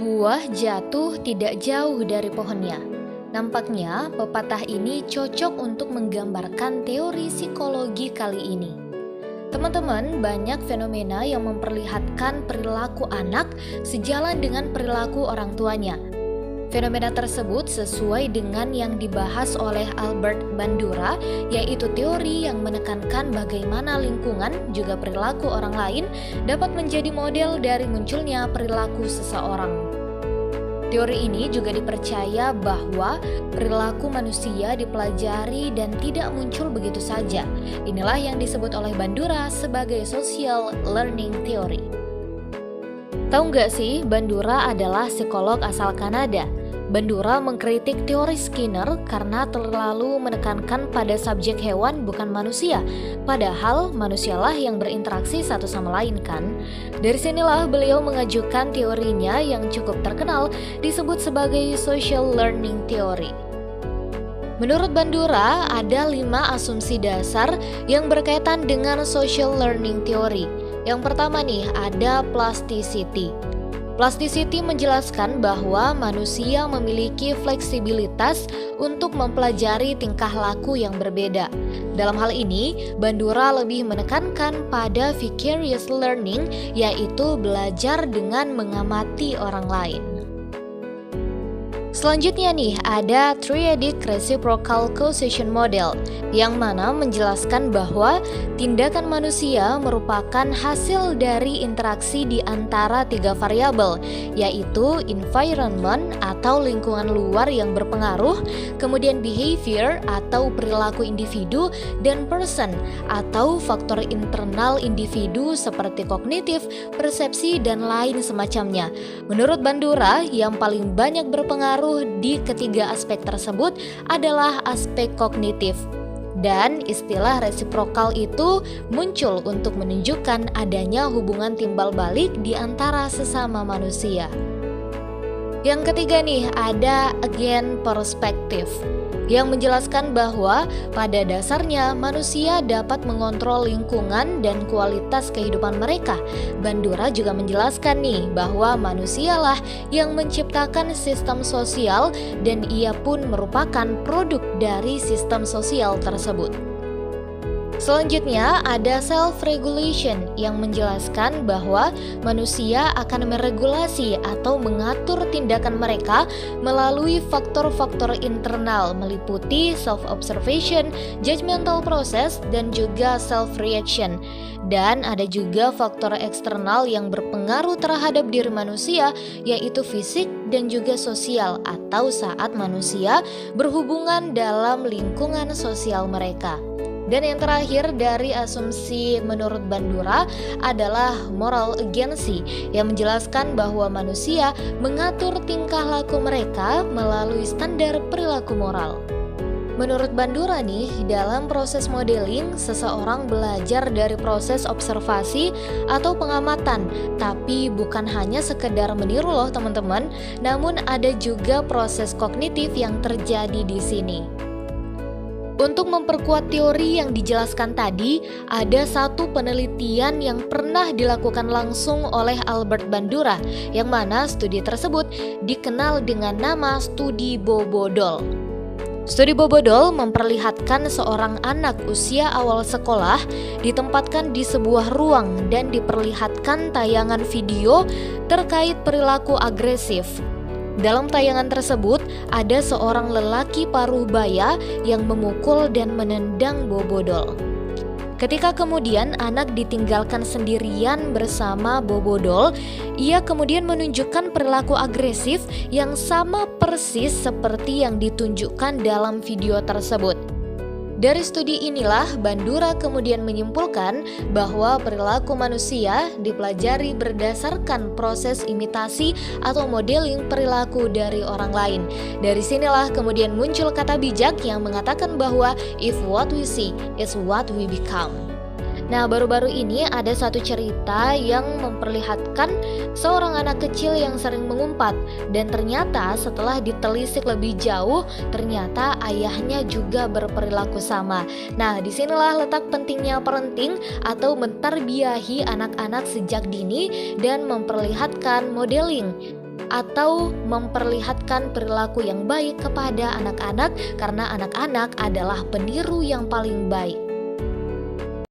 Buah jatuh tidak jauh dari pohonnya. Nampaknya pepatah ini cocok untuk menggambarkan teori psikologi kali ini. Teman-teman, banyak fenomena yang memperlihatkan perilaku anak sejalan dengan perilaku orang tuanya. Fenomena tersebut sesuai dengan yang dibahas oleh Albert Bandura, yaitu teori yang menekankan bagaimana lingkungan juga perilaku orang lain dapat menjadi model dari munculnya perilaku seseorang. Teori ini juga dipercaya bahwa perilaku manusia dipelajari dan tidak muncul begitu saja. Inilah yang disebut oleh Bandura sebagai social learning theory. Tahu nggak sih, Bandura adalah psikolog asal Kanada. Bandura mengkritik teori Skinner karena terlalu menekankan pada subjek hewan bukan manusia, padahal manusialah yang berinteraksi satu sama lain kan. Dari sinilah beliau mengajukan teorinya yang cukup terkenal disebut sebagai social learning theory. Menurut Bandura, ada 5 asumsi dasar yang berkaitan dengan social learning theory. Yang pertama nih, ada plasticity. Plasticity menjelaskan bahwa manusia memiliki fleksibilitas untuk mempelajari tingkah laku yang berbeda. Dalam hal ini, Bandura lebih menekankan pada vicarious learning, yaitu belajar dengan mengamati orang lain. Selanjutnya nih, ada triadic reciprocal causation model, yang mana menjelaskan bahwa tindakan manusia merupakan hasil dari interaksi di antara 3 variabel, yaitu environment atau lingkungan luar yang berpengaruh, kemudian behavior atau perilaku individu, dan person atau faktor internal individu seperti kognitif, persepsi, dan lain semacamnya. Menurut Bandura, yang paling banyak berpengaruh di ketiga aspek tersebut adalah aspek kognitif. Dan istilah resiprokal itu muncul untuk menunjukkan adanya hubungan timbal balik di antara sesama manusia. Yang ketiga nih, ada again perspektif, yang menjelaskan bahwa pada dasarnya manusia dapat mengontrol lingkungan dan kualitas kehidupan mereka. Bandura juga menjelaskan nih bahwa manusialah yang menciptakan sistem sosial dan ia pun merupakan produk dari sistem sosial tersebut. Selanjutnya ada self-regulation yang menjelaskan bahwa manusia akan meregulasi atau mengatur tindakan mereka melalui faktor-faktor internal meliputi self-observation, judgmental process, dan juga self-reaction. Dan ada juga faktor eksternal yang berpengaruh terhadap diri manusia, yaitu fisik dan juga sosial atau saat manusia berhubungan dalam lingkungan sosial mereka. Dan yang terakhir dari asumsi menurut Bandura adalah moral agency, yang menjelaskan bahwa manusia mengatur tingkah laku mereka melalui standar perilaku moral. Menurut Bandura nih, dalam proses modeling, seseorang belajar dari proses observasi atau pengamatan, tapi bukan hanya sekedar meniru loh teman-teman, namun ada juga proses kognitif yang terjadi di sini. Untuk memperkuat teori yang dijelaskan tadi, ada satu penelitian yang pernah dilakukan langsung oleh Albert Bandura, yang mana studi tersebut dikenal dengan nama studi Bobodol. Studi Bobodol memperlihatkan seorang anak usia awal sekolah ditempatkan di sebuah ruang dan diperlihatkan tayangan video terkait perilaku agresif. Dalam tayangan tersebut, ada seorang lelaki paruh baya yang memukul dan menendang Bobodol. Ketika kemudian anak ditinggalkan sendirian bersama Bobodol, ia kemudian menunjukkan perilaku agresif yang sama persis seperti yang ditunjukkan dalam video tersebut. Dari studi inilah Bandura kemudian menyimpulkan bahwa perilaku manusia dipelajari berdasarkan proses imitasi atau modeling perilaku dari orang lain. Dari sinilah kemudian muncul kata bijak yang mengatakan bahwa if what we see is what we become. Nah, baru-baru ini ada satu cerita yang memperlihatkan seorang anak kecil yang sering mengumpat, dan ternyata setelah ditelisik lebih jauh, ternyata ayahnya juga berperilaku sama. Nah, disinilah letak pentingnya parenting atau mentarbiyahi anak-anak sejak dini dan memperlihatkan modeling. atau memperlihatkan perilaku yang baik kepada anak-anak, karena anak-anak adalah peniru yang paling baik.